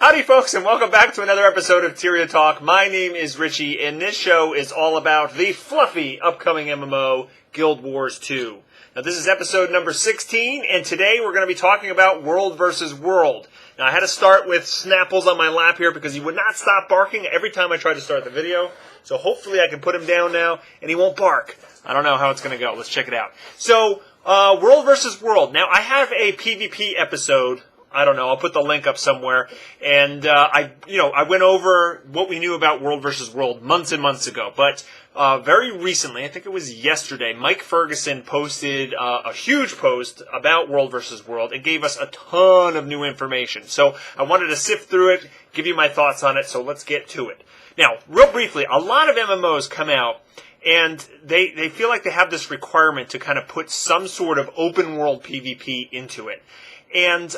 Howdy folks, and welcome back to another episode of Tyria Talk. My name is Richie, and this show is all about the fluffy upcoming MMO, Guild Wars 2. Now this is episode number 16, and today we're going to be talking about World vs. World. Now I had to start with Snapples on my lap here because he would not stop barking every time I tried to start the video. So hopefully I can put him down now, and he won't bark. I don't know how it's going to go. Let's check it out. So, World vs. World. Now I have a PvP episode. I don't know, I'll put the link up somewhere. And I went over what we knew about World vs. World months and months ago. But very recently, I think it was yesterday, Mike Ferguson posted a huge post about World vs. World and gave us a ton of new information. So I wanted to sift through it, give you my thoughts on it, so let's get to it. Now, real briefly, a lot of MMOs come out and they feel like they have this requirement to kind of put some sort of open world PvP into it. And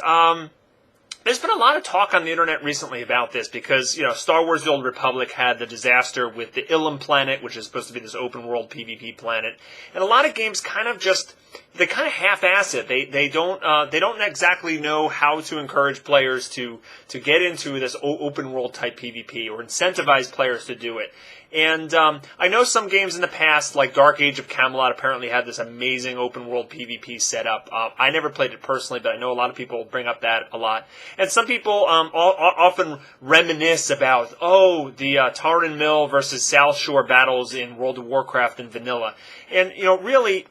there's been a lot of talk on the internet recently about this because, Star Wars The Old Republic had the disaster with the Ilum planet, which is supposed to be this open world PvP planet. And a lot of games kind of half-ass it. They don't exactly know how to encourage players to get into this open world type PvP or incentivize players to do it. And I know some games in the past, like Dark Age of Camelot, apparently had this amazing open world PvP setup. I never played it personally, but I know a lot of people bring up that a lot. And some people often reminisce about, the Taran Mill versus South Shore battles in World of Warcraft and Vanilla. And, really,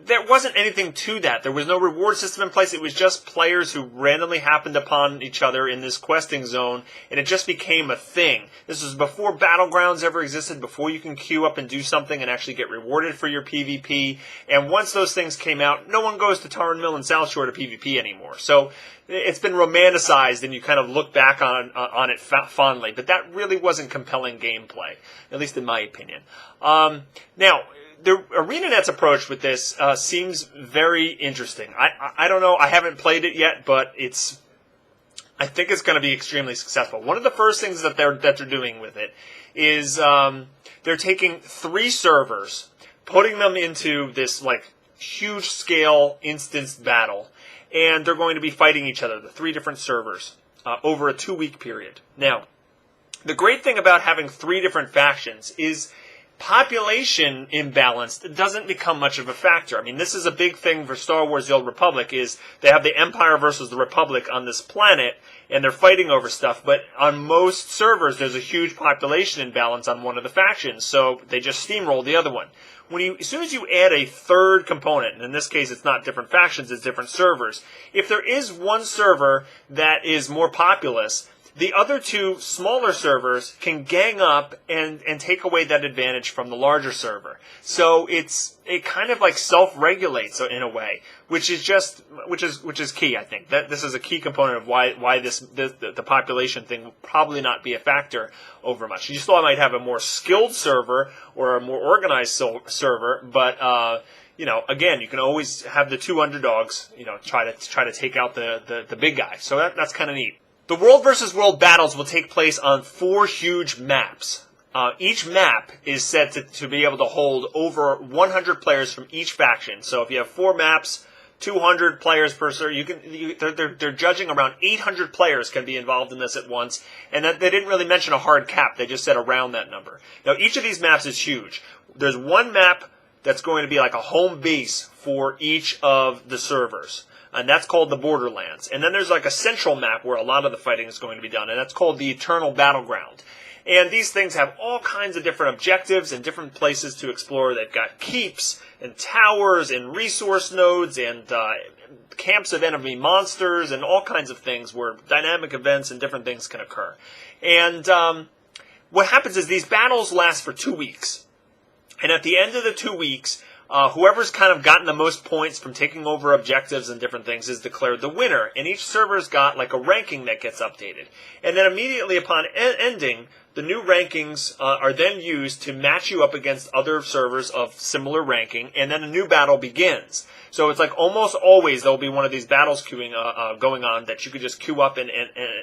there wasn't anything to that. There was no reward system in place. It was just players who randomly happened upon each other in this questing zone, and it just became a thing. This was before Battlegrounds ever existed, before you can queue up and do something and actually get rewarded for your PvP. And once those things came out, no one goes to Taran Mill and South Shore to PvP anymore. So it's been romanticized, and you kind of look back on it fondly. But that really wasn't compelling gameplay, at least in my opinion. Now, the ArenaNet's approach with this seems very interesting. I don't know. I haven't played it yet, but I think it's going to be extremely successful. One of the first things that they're doing with it is they're taking 3 servers, putting them into this huge scale instanced battle, and they're going to be fighting each other, the 3 different servers, over a 2-week period. Now, the great thing about having 3 different factions is population imbalance doesn't become much of a factor. I mean, this is a big thing for Star Wars The Old Republic, is they have the Empire versus the Republic on this planet, and they're fighting over stuff, but on most servers, there's a huge population imbalance on one of the factions, so they just steamroll the other one. As soon as you add a third component, and in this case it's not different factions, it's different servers, if there is one server that is more populous, the other 2 smaller servers can gang up and take away that advantage from the larger server. So it kind of self-regulates in a way, which is key. I think that this is a key component of why the population thing will probably not be a factor over much. You still might have a more skilled server or a more organized server, but again, you can always have the 2 underdogs, try to take out the big guy. So that's kind of neat. The World vs. World battles will take place on 4 huge maps. Each map is set to be able to hold over 100 players from each faction. So if you have 4 maps, 200 players per server, they're judging around 800 players can be involved in this at once. And they didn't really mention a hard cap. They just said around that number. Now, each of these maps is huge. There's one map that's going to be like a home base for each of the servers. And that's called the Borderlands. And then there's a central map where a lot of the fighting is going to be done, and that's called the Eternal Battleground. And these things have all kinds of different objectives and different places to explore. They've got keeps and towers and resource nodes and camps of enemy monsters and all kinds of things where dynamic events and different things can occur. And what happens is these battles last for 2 weeks. And at the end of the 2 weeks, whoever's kind of gotten the most points from taking over objectives and different things is declared the winner. And each server's got a ranking that gets updated. And then immediately upon ending, the new rankings are then used to match you up against other servers of similar ranking, and then a new battle begins. So it's almost always there'll be one of these battles going on that you could just queue up and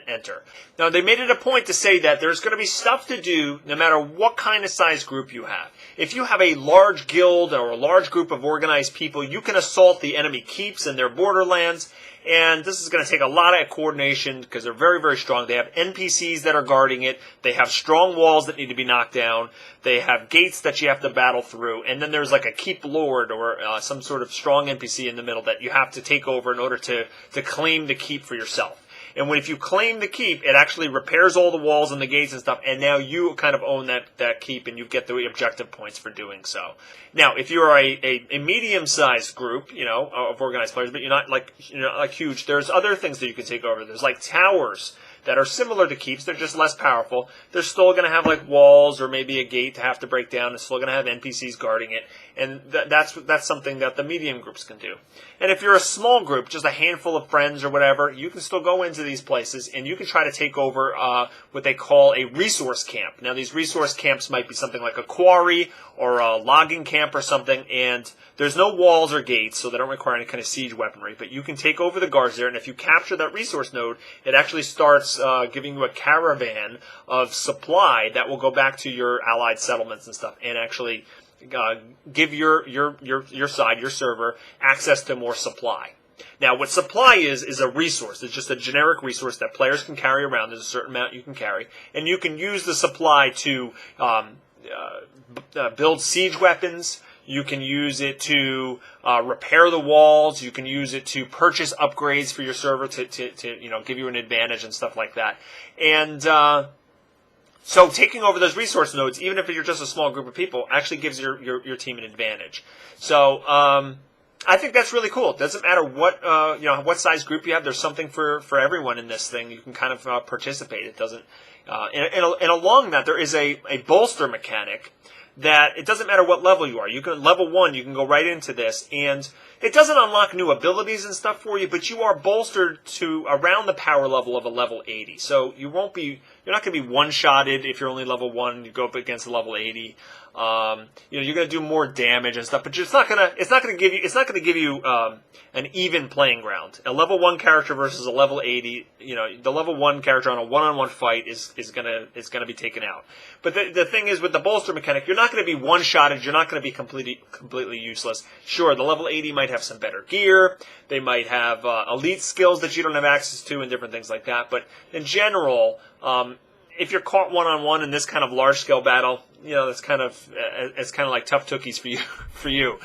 enter. Now, they made it a point to say that there's going to be stuff to do no matter what kind of size group you have. If you have a large guild or a large group of organized people, you can assault the enemy keeps in their borderlands. And this is going to take a lot of coordination because they're very, very strong. They have NPCs that are guarding it. They have strong walls that need to be knocked down. They have gates that you have to battle through. And then there's like a keep lord or some sort of strong NPC in the middle that you have to take over in order to claim the keep for yourself. And if you claim the keep, it actually repairs all the walls and the gates and stuff, and now you kind of own that keep, and you get the objective points for doing so. Now, if you're a medium-sized group, of organized players, but you're not like huge, there's other things that you can take over. There's like towers that are similar to keeps. They're just less powerful. They're still going to have like walls or maybe a gate to have to break down. They're still going to have NPCs guarding it. And that's something that the medium groups can do. And if you're a small group, just a handful of friends or whatever, you can still go into these places and you can try to take over what they call a resource camp. Now, these resource camps might be something like a quarry or a logging camp or something, and there's no walls or gates, so they don't require any kind of siege weaponry, but you can take over the guards there, and if you capture that resource node, it actually starts giving you a caravan of supply that will go back to your allied settlements and stuff, and actually give your side, your server, access to more supply. Now, what supply is a resource. It's just a generic resource that players can carry around. There's a certain amount you can carry, and you can use the supply to build siege weapons. You can use it to repair the walls. You can use it to purchase upgrades for your server to give you an advantage and stuff like that. And so taking over those resource nodes, even if you're just a small group of people, actually gives your team an advantage. So I think that's really cool. It doesn't matter what size group you have. There's something for everyone in this thing. You can kind of participate. It doesn't. And along that, there is a bolster mechanic that it doesn't matter what level you are. You can level 1, you can go right into this, and it doesn't unlock new abilities and stuff for you, but you are bolstered to around the power level of a level 80. So you're not going to be one-shotted if you're only level 1 and you go up against a level 80. You're going to do more damage and stuff, but it's not going to give you an even playing ground. A level 1 character versus a level 80, the level 1 character on a one-on-one fight is going to be taken out. But the thing is, with the bolster mechanic, you're not going to be one-shotted. You're not going to be completely useless. Sure, the level 80 might have some better gear. They might have elite skills that you don't have access to and different things like that. But in general, if you're caught one-on-one in this kind of large-scale battle, it's kind of like tough cookies for you.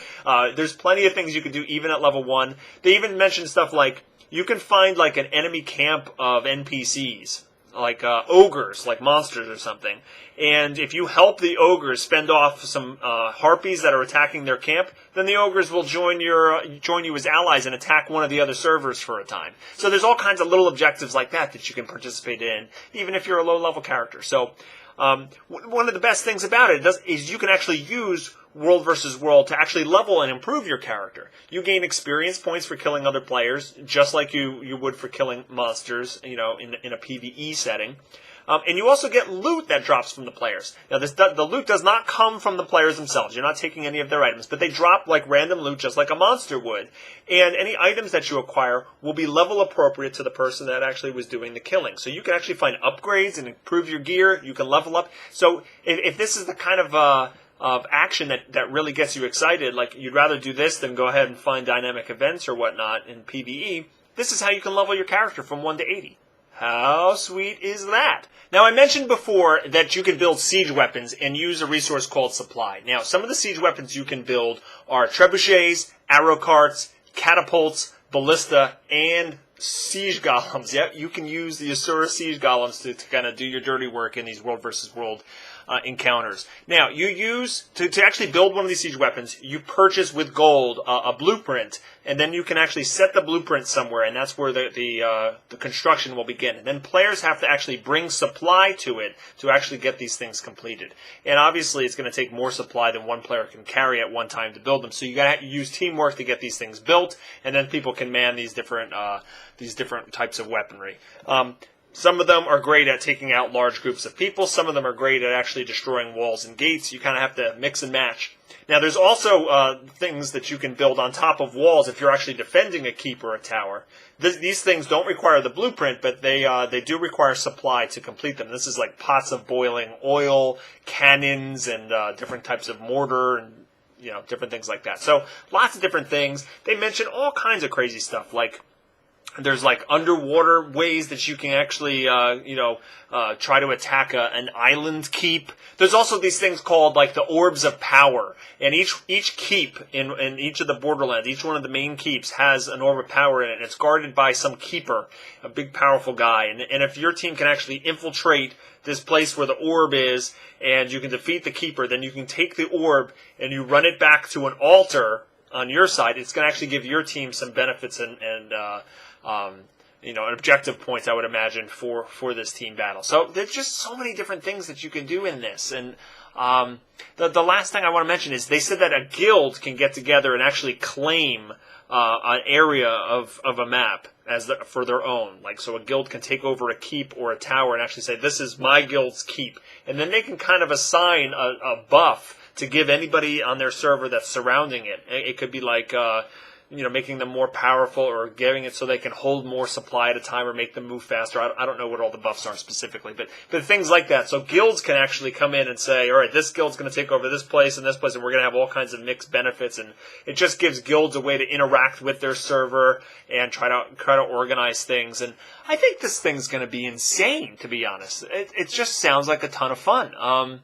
There's plenty of things you can do even at level 1. They even mentioned stuff like you can find like an enemy camp of NPCs, like ogres, like monsters or something. And if you help the ogres fend off some harpies that are attacking their camp, then the ogres will join you as allies and attack one of the other servers for a time. So there's all kinds of little objectives like that you can participate in, even if you're a low-level character. So one of the best things about it is you can actually use World versus World to actually level and improve your character. You gain experience points for killing other players, just like you would for killing monsters, in a PvE setting. And you also get loot that drops from the players. Now, the loot does not come from the players themselves. You're not taking any of their items, but they drop like random loot just like a monster would. And any items that you acquire will be level appropriate to the person that actually was doing the killing. So you can actually find upgrades and improve your gear. You can level up. So if this is the kind of action that really gets you excited, like you'd rather do this than go ahead and find dynamic events or whatnot in PvE, this is how you can level your character from 1 to 80. How sweet is that? Now, I mentioned before that you can build siege weapons and use a resource called supply. Now, some of the siege weapons you can build are trebuchets, arrow carts, catapults, ballista, and siege golems. Yep, you can use the Asura siege golems to kind of do your dirty work in these World versus World encounters. Now, you use, to actually build one of these siege weapons, you purchase with gold a blueprint, and then you can actually set the blueprint somewhere, and that's where the construction will begin. And then players have to actually bring supply to it to actually get these things completed. And obviously, it's going to take more supply than one player can carry at one time to build them. So you got to use teamwork to get these things built, and then people can man these different types of weaponry. Some of them are great at taking out large groups of people. Some of them are great at actually destroying walls and gates. You kind of have to mix and match. Now, there's also things that you can build on top of walls if you're actually defending a keep or a tower. These things don't require the blueprint, but they do require supply to complete them. This is like pots of boiling oil, cannons, and different types of mortar and different things like that. So lots of different things. They mention all kinds of crazy stuff, like there's like underwater ways that you can actually, try to attack an island keep. There's also these things called like the orbs of power, and each keep in each of the borderlands, each one of the main keeps has an orb of power in it. And it's guarded by some keeper, a big powerful guy. And if your team can actually infiltrate this place where the orb is, and you can defeat the keeper, then you can take the orb and you run it back to an altar on your side. It's going to actually give your team some benefits and objective points, I would imagine, for this team battle. So there's just so many different things that you can do in this. And the last thing I want to mention is they said that a guild can get together and actually claim an area of a map for their own. Like, so a guild can take over a keep or a tower and actually say, this is my guild's keep. And then they can kind of assign a buff to give anybody on their server that's surrounding it. It could be like making them more powerful, or giving it so they can hold more supply at a time, or make them move faster. I don't know what all the buffs are specifically, but things like that. So guilds can actually come in and say, all right, this guild's going to take over this place, and we're going to have all kinds of mixed benefits, and it just gives guilds a way to interact with their server and try to organize things. And I think this thing's going to be insane, to be honest. It just sounds like a ton of fun.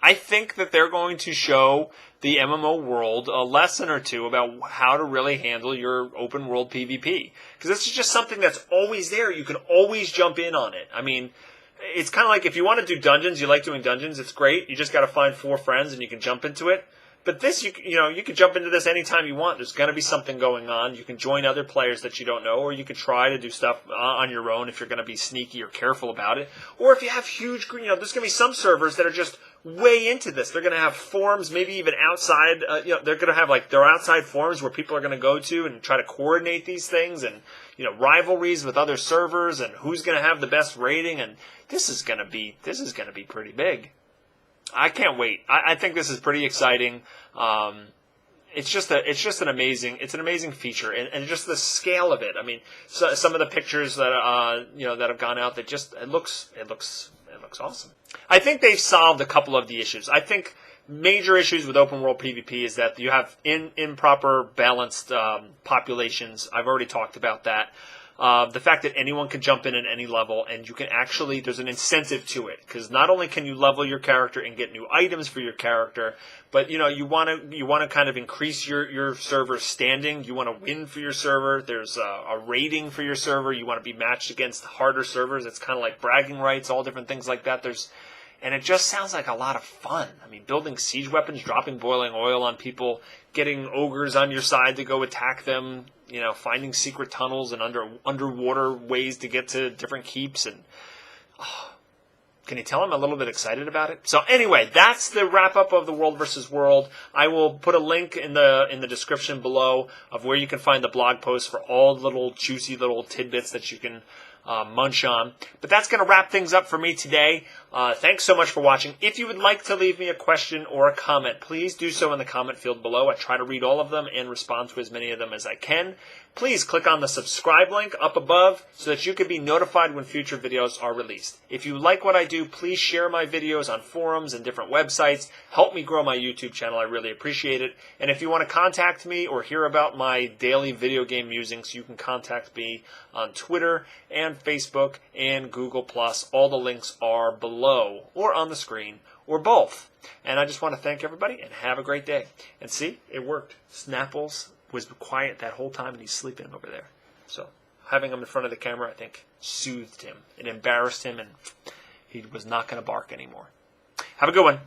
I think that they're going to show the MMO world a lesson or two about how to really handle your open world PvP. Because this is just something that's always there. You can always jump in on it. I mean, it's kind of like if you want to do dungeons, you like doing dungeons, it's great. You just got to find 4 friends and you can jump into it. But this, you can jump into this anytime you want. There's going to be something going on. You can join other players that you don't know, or you can try to do stuff on your own if you're going to be sneaky or careful about it. Or if you have huge, there's going to be some servers that are just way into this. They're going to have forums, maybe even outside. They're going to have like their outside forums where people are going to go to and try to coordinate these things, and rivalries with other servers, and who's going to have the best rating. And this is going to be pretty big. I can't wait. I think this is pretty exciting. It's just an amazing feature, and just the scale of it. I mean, so some of the pictures that that have gone out, it looks awesome. I think they've solved a couple of the issues. I think major issues with open world PvP is that you have improper balanced populations. I've already talked about that. The fact that anyone can jump in at any level, and you can actually, there's an incentive to it, because not only can you level your character and get new items for your character, but you want to kind of increase your server's standing. You want to win for your server. There's a rating for your server. You want to be matched against harder servers. It's kind of like bragging rights, all different things like that. And it just sounds like a lot of fun. I mean, building siege weapons, dropping boiling oil on people, getting ogres on your side to go attack them, finding secret tunnels and underwater ways to get to different keeps. And can you tell I'm a little bit excited about it? So anyway, that's the wrap-up of the World vs. World. I will put a link in the description below of where you can find the blog post for all the little juicy little tidbits that you can munch on. But that's going to wrap things up for me today. Thanks so much for watching. If you would like to leave me a question or a comment, please do so in the comment field below. I try to read all of them and respond to as many of them as I can. Please click on the subscribe link up above so that you can be notified when future videos are released. If you like what I do, please share my videos on forums and different websites. Help me grow my YouTube channel. I really appreciate it. And if you want to contact me or hear about my daily video game musings, you can contact me on Twitter and Facebook and Google+. All the links are below or on the screen or both. And I just want to thank everybody and have a great day. And see, it worked. Snapples was quiet that whole time, and he's sleeping over there. So having him in front of the camera, I think, soothed him. It embarrassed him, and he was not going to bark anymore. Have a good one.